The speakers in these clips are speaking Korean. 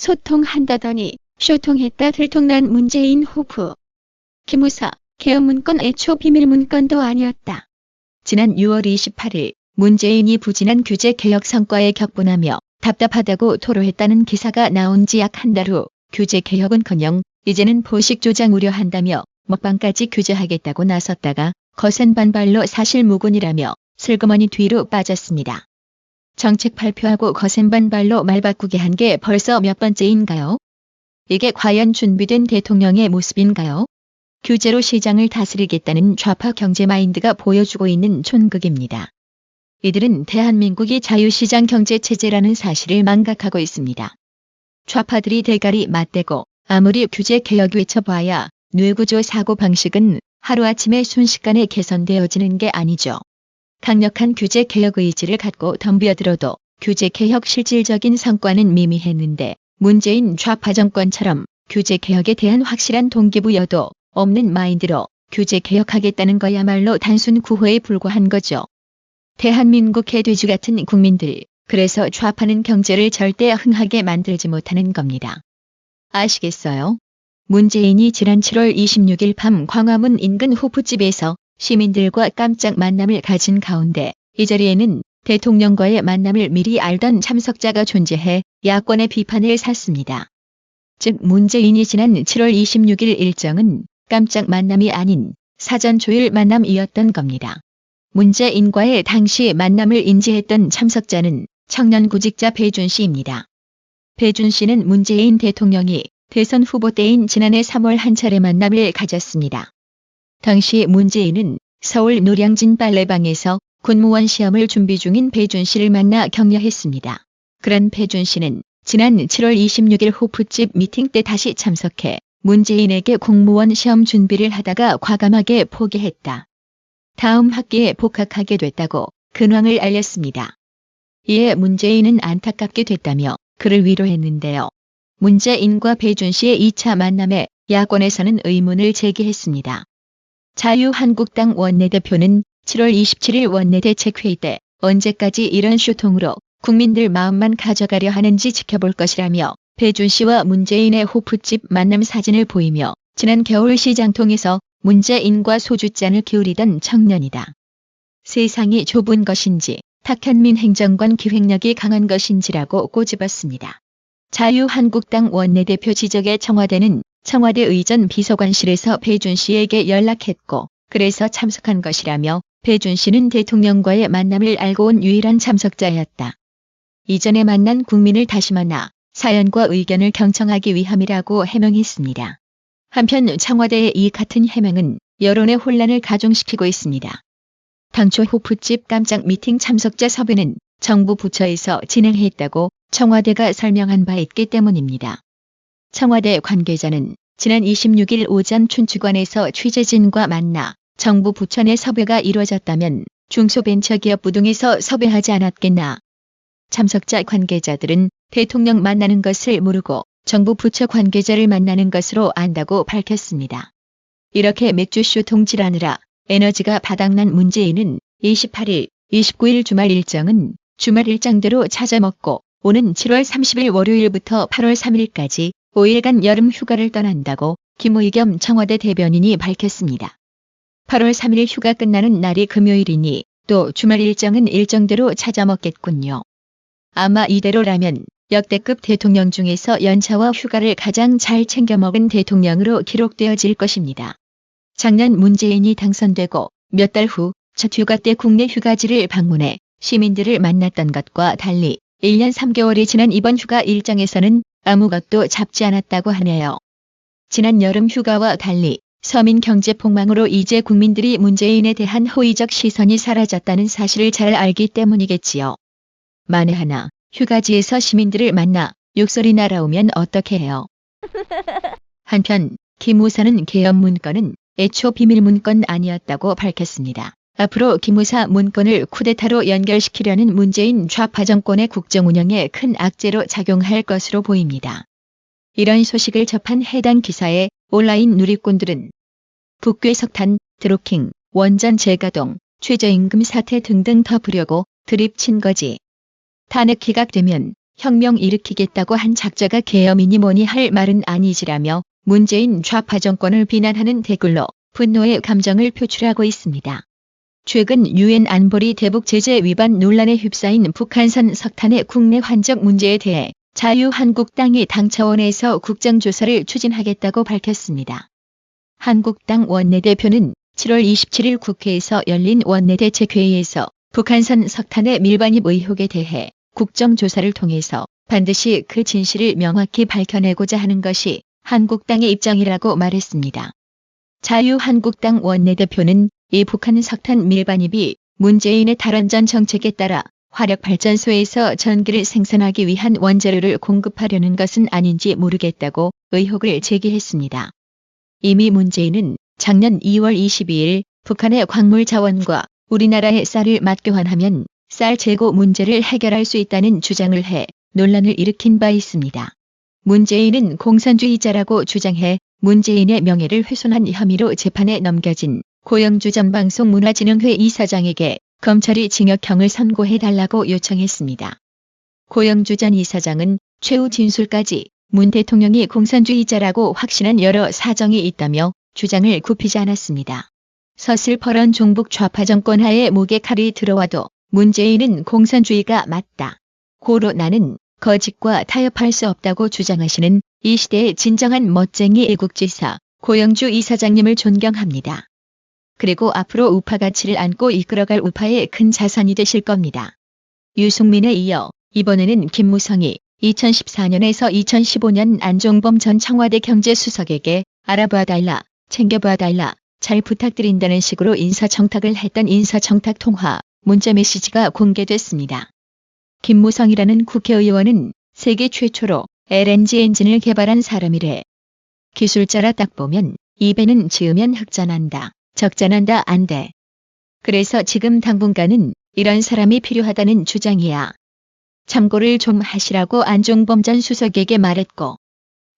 소통한다더니 쇼통했다 들통난 문재인 후보. 기무사, 개헌 문건 애초 비밀 문건도 아니었다. 지난 6월 28일 문재인이 부진한 규제 개혁 성과에 격분하며 답답하다고 토로했다는 기사가 나온 지 약 한 달 후 규제 개혁은커녕 이제는 포식 조장 우려한다며 먹방까지 규제하겠다고 나섰다가 거센 반발로 사실무근이라며 슬그머니 뒤로 빠졌습니다. 정책 발표하고 거센 반발로 말 바꾸게 한 게 벌써 몇 번째인가요? 이게 과연 준비된 대통령의 모습인가요? 규제로 시장을 다스리겠다는 좌파 경제 마인드가 보여주고 있는 촌극입니다. 이들은 대한민국이 자유시장 경제체제라는 사실을 망각하고 있습니다. 좌파들이 대가리 맞대고 아무리 규제 개혁 외쳐봐야 뇌구조 사고방식은 하루아침에 순식간에 개선되어지는 게 아니죠. 강력한 규제 개혁 의지를 갖고 덤벼들어도 규제 개혁 실질적인 성과는 미미했는데 문재인 좌파 정권처럼 규제 개혁에 대한 확실한 동기부여도 없는 마인드로 규제 개혁하겠다는 거야말로 단순 구호에 불과한 거죠. 대한민국 개돼지 같은 국민들, 그래서 좌파는 경제를 절대 흥하게 만들지 못하는 겁니다. 아시겠어요? 문재인이 지난 7월 26일 밤 광화문 인근 호프집에서 시민들과 깜짝 만남을 가진 가운데 이 자리에는 대통령과의 만남을 미리 알던 참석자가 존재해 야권의 비판을 샀습니다. 즉 문재인이 지난 7월 26일 일정은 깜짝 만남이 아닌 사전 조율 만남이었던 겁니다. 문재인과의 당시 만남을 인지했던 참석자는 청년 구직자 배준 씨입니다. 배준 씨는 문재인 대통령이 대선 후보 때인 지난해 3월 한 차례 만남을 가졌습니다. 당시 문재인은 서울 노량진 빨래방에서 군무원 시험을 준비 중인 배준 씨를 만나 격려했습니다. 그런 배준 씨는 지난 7월 26일 호프집 미팅 때 다시 참석해 문재인에게 공무원 시험 준비를 하다가 과감하게 포기했다. 다음 학기에 복학하게 됐다고 근황을 알렸습니다. 이에 문재인은 안타깝게 됐다며 그를 위로했는데요. 문재인과 배준 씨의 2차 만남에 야권에서는 의문을 제기했습니다. 자유한국당 원내대표는 7월 27일 원내대책회의 때 언제까지 이런 쇼통으로 국민들 마음만 가져가려 하는지 지켜볼 것이라며 배준 씨와 문재인의 호프집 만남 사진을 보이며 지난 겨울 시장통에서 문재인과 소주잔을 기울이던 청년이다. 세상이 좁은 것인지 탁현민 행정관 기획력이 강한 것인지라고 꼬집었습니다. 자유한국당 원내대표 지적에 청와대는 청와대 의전 비서관실에서 배준 씨에게 연락했고 그래서 참석한 것이라며 배준 씨는 대통령과의 만남을 알고 온 유일한 참석자였다. 이전에 만난 국민을 다시 만나 사연과 의견을 경청하기 위함이라고 해명했습니다. 한편 청와대의 이 같은 해명은 여론의 혼란을 가중시키고 있습니다. 당초 호프집 깜짝 미팅 참석자 섭외는 정부 부처에서 진행했다고 청와대가 설명한 바 있기 때문입니다. 청와대 관계자는 지난 26일 오전 춘추관에서 취재진과 만나 정부 부처 내 섭외가 이루어졌다면 중소벤처기업부 등에서 섭외하지 않았겠나. 참석자 관계자들은 대통령 만나는 것을 모르고 정부 부처 관계자를 만나는 것으로 안다고 밝혔습니다. 이렇게 맥주쇼 통질하느라 에너지가 바닥난 문재인은 28일, 29일 주말 일정은 주말 일정대로 찾아먹고 오는 7월 30일 월요일부터 8월 3일까지 5일간 여름 휴가를 떠난다고 김의겸 청와대 대변인이 밝혔습니다. 8월 3일 휴가 끝나는 날이 금요일이니 또 주말 일정은 일정대로 찾아먹겠군요. 아마 이대로라면 역대급 대통령 중에서 연차와 휴가를 가장 잘 챙겨 먹은 대통령으로 기록되어질 것입니다. 작년 문재인이 당선되고 몇 달 후 첫 휴가 때 국내 휴가지를 방문해 시민들을 만났던 것과 달리 1년 3개월이 지난 이번 휴가 일정에서는 아무것도 잡지 않았다고 하네요. 지난 여름 휴가와 달리 서민 경제 폭망으로 이제 국민들이 문재인에 대한 호의적 시선이 사라졌다는 사실을 잘 알기 때문이겠지요. 만에 하나 휴가지에서 시민들을 만나 욕설이 날아오면 어떻게 해요? 한편 기무사는 개헌 문건은 애초 비밀 문건 아니었다고 밝혔습니다. 앞으로 기무사 문건을 쿠데타로 연결시키려는 문재인 좌파 정권의 국정 운영에 큰 악재로 작용할 것으로 보입니다. 이런 소식을 접한 해당 기사에 온라인 누리꾼들은 북괴 석탄, 드루킹, 원전 재가동, 최저임금 사태 등등 덮으려고 드립친 거지. 탄핵 기각되면 혁명 일으키겠다고 한 작자가 계엄이니 뭐니 할 말은 아니지라며 문재인 좌파 정권을 비난하는 댓글로 분노의 감정을 표출하고 있습니다. 최근 유엔 안보리 대북 제재 위반 논란에 휩싸인 북한산 석탄의 국내 환적 문제에 대해 자유한국당이 당 차원에서 국정조사를 추진하겠다고 밝혔습니다. 한국당 원내대표는 7월 27일 국회에서 열린 원내대책회의에서 북한산 석탄의 밀반입 의혹에 대해 국정조사를 통해서 반드시 그 진실을 명확히 밝혀내고자 하는 것이 한국당의 입장이라고 말했습니다. 자유한국당 원내대표는 이 북한 석탄 밀반입이 문재인의 탈원전 정책에 따라 화력발전소에서 전기를 생산하기 위한 원자료를 공급하려는 것은 아닌지 모르겠다고 의혹을 제기했습니다. 이미 문재인은 작년 2월 22일 북한의 광물 자원과 우리나라의 쌀을 맞교환하면 쌀 재고 문제를 해결할 수 있다는 주장을 해 논란을 일으킨 바 있습니다. 문재인은 공산주의자라고 주장해 문재인의 명예를 훼손한 혐의로 재판에 넘겨진 고영주 전 방송문화진흥회 이사장에게 검찰이 징역형을 선고해달라고 요청했습니다. 고영주 전 이사장은 최후 진술까지 문 대통령이 공산주의자라고 확신한 여러 사정이 있다며 주장을 굽히지 않았습니다. 서슬퍼런 종북 좌파 정권 하에 목에 칼이 들어와도 문재인은 공산주의가 맞다. 고로 나는 거짓과 타협할 수 없다고 주장하시는 이 시대의 진정한 멋쟁이 애국지사 고영주 이사장님을 존경합니다. 그리고 앞으로 우파 가치를 안고 이끌어갈 우파의 큰 자산이 되실 겁니다. 유승민에 이어 이번에는 김무성이 2014년에서 2015년 안종범 전 청와대 경제수석에게 알아봐달라, 챙겨봐달라, 잘 부탁드린다는 식으로 인사청탁을 했던 인사청탁 통화, 문자 메시지가 공개됐습니다. 김무성이라는 국회의원은 세계 최초로 LNG 엔진을 개발한 사람이래. 기술자라 딱 보면 입에는 지으면 흑자난다, 적자난다 안 돼. 그래서 지금 당분간은 이런 사람이 필요하다는 주장이야. 참고를 좀 하시라고 안종범 전 수석에게 말했고,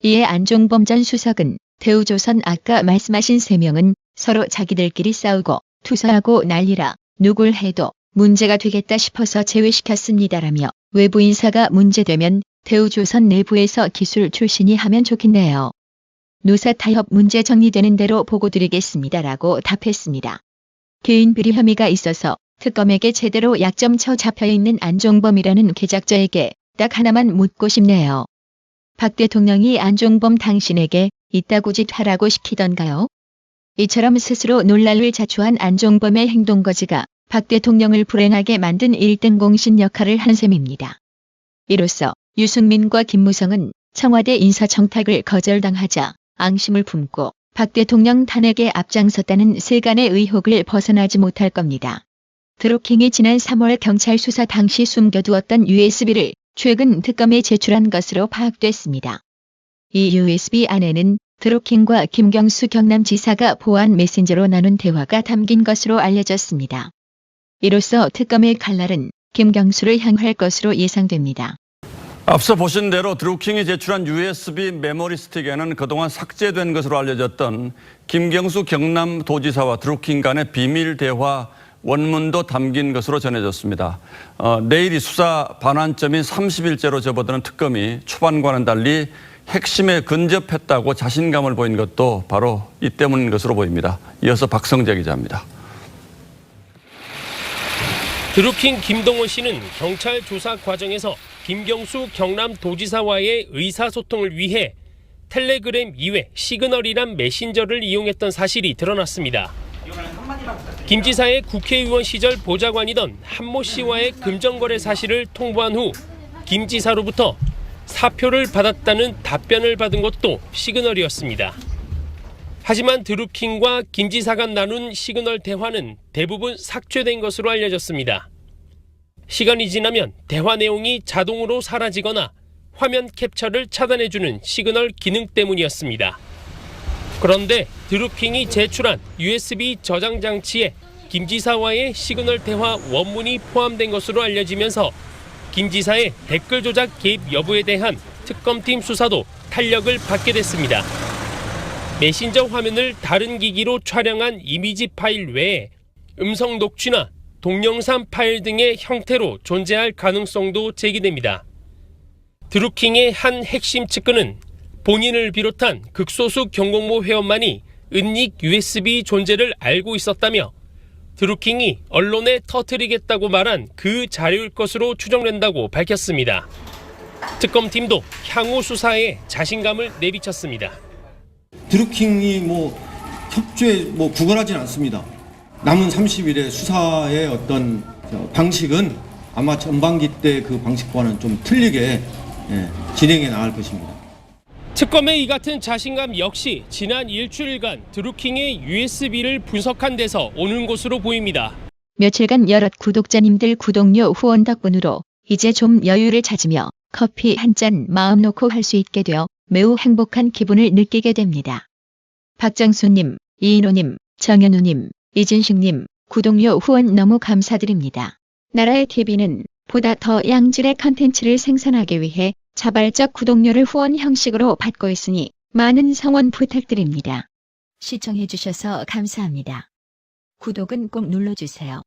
이에 안종범 전 수석은 대우조선 아까 말씀하신 3명은 서로 자기들끼리 싸우고 투서하고 난리라 누굴 해도 문제가 되겠다 싶어서 제외시켰습니다라며 외부 인사가 문제되면 대우조선 내부에서 기술 출신이 하면 좋겠네요. 노사 타협 문제 정리되는 대로 보고드리겠습니다라고 답했습니다. 개인 비리 혐의가 있어서 특검에게 제대로 약점 쳐 잡혀있는 안종범이라는 개작자에게 딱 하나만 묻고 싶네요. 박 대통령이 안종범 당신에게 이따구 짓 하라고 시키던가요? 이처럼 스스로 논란을 자초한 안종범의 행동거지가 박 대통령을 불행하게 만든 1등 공신 역할을 한 셈입니다. 이로써 유승민과 김무성은 청와대 인사청탁을 거절당하자 앙심을 품고 박 대통령 탄핵에 앞장섰다는 세간의 의혹을 벗어나지 못할 겁니다. 드루킹이 지난 3월 경찰 수사 당시 숨겨두었던 USB를 최근 특검에 제출한 것으로 파악됐습니다. 이 USB 안에는 드루킹과 김경수 경남지사가 보안 메신저로 나눈 대화가 담긴 것으로 알려졌습니다. 이로써 특검의 칼날은 김경수를 향할 것으로 예상됩니다. 앞서 보신 대로 드루킹이 제출한 USB 메모리 스틱에는 그동안 삭제된 것으로 알려졌던 김경수 경남도지사와 드루킹 간의 비밀 대화 원문도 담긴 것으로 전해졌습니다. 내일이 수사 반환점인 30일째로 접어드는 특검이 초반과는 달리 핵심에 근접했다고 자신감을 보인 것도 바로 이 때문인 것으로 보입니다. 이어서 박성재 기자입니다. 드루킹 김동원 씨는 경찰 조사 과정에서 김경수 경남도지사와의 의사소통을 위해 텔레그램 이외 시그널이란 메신저를 이용했던 사실이 드러났습니다. 김 지사의 국회의원 시절 보좌관이던 한모 씨와의 금전거래 사실을 통보한 후 김 지사로부터 사표를 받았다는 답변을 받은 것도 시그널이었습니다. 하지만 드루킹과 김 지사가 나눈 시그널 대화는 대부분 삭제된 것으로 알려졌습니다. 시간이 지나면 대화 내용이 자동으로 사라지거나 화면 캡처를 차단해주는 시그널 기능 때문이었습니다. 그런데 드루킹이 제출한 USB 저장 장치에 김 지사와의 시그널 대화 원문이 포함된 것으로 알려지면서 김 지사의 댓글 조작 개입 여부에 대한 특검팀 수사도 탄력을 받게 됐습니다. 메신저 화면을 다른 기기로 촬영한 이미지 파일 외에 음성 녹취나 동영상 파일 등의 형태로 존재할 가능성도 제기됩니다. 드루킹의 한 핵심 측근은 본인을 비롯한 극소수 경공모 회원만이 은닉 USB 존재를 알고 있었다며 드루킹이 언론에 터뜨리겠다고 말한 그 자료일 것으로 추정된다고 밝혔습니다. 특검팀도 향후 수사에 자신감을 내비쳤습니다. 드루킹이 협조에 구걸하진 않습니다. 남은 30일의 수사의 어떤 방식은 아마 전반기 때 그 방식과는 좀 틀리게 진행해 나갈 것입니다. 특검의 이 같은 자신감 역시 지난 일주일간 드루킹의 USB를 분석한 데서 오는 것으로 보입니다. 며칠간 여럿 구독자님들 구독료 후원 덕분으로 이제 좀 여유를 찾으며 커피 한 잔 마음 놓고 할 수 있게 되어 매우 행복한 기분을 느끼게 됩니다. 박정수님, 이인호님, 정현우님, 이진식님, 구독료 후원 너무 감사드립니다. 나라의 TV는 보다 더 양질의 컨텐츠를 생산하기 위해 자발적 구독료를 후원 형식으로 받고 있으니 많은 성원 부탁드립니다. 시청해주셔서 감사합니다. 구독은 꼭 눌러주세요.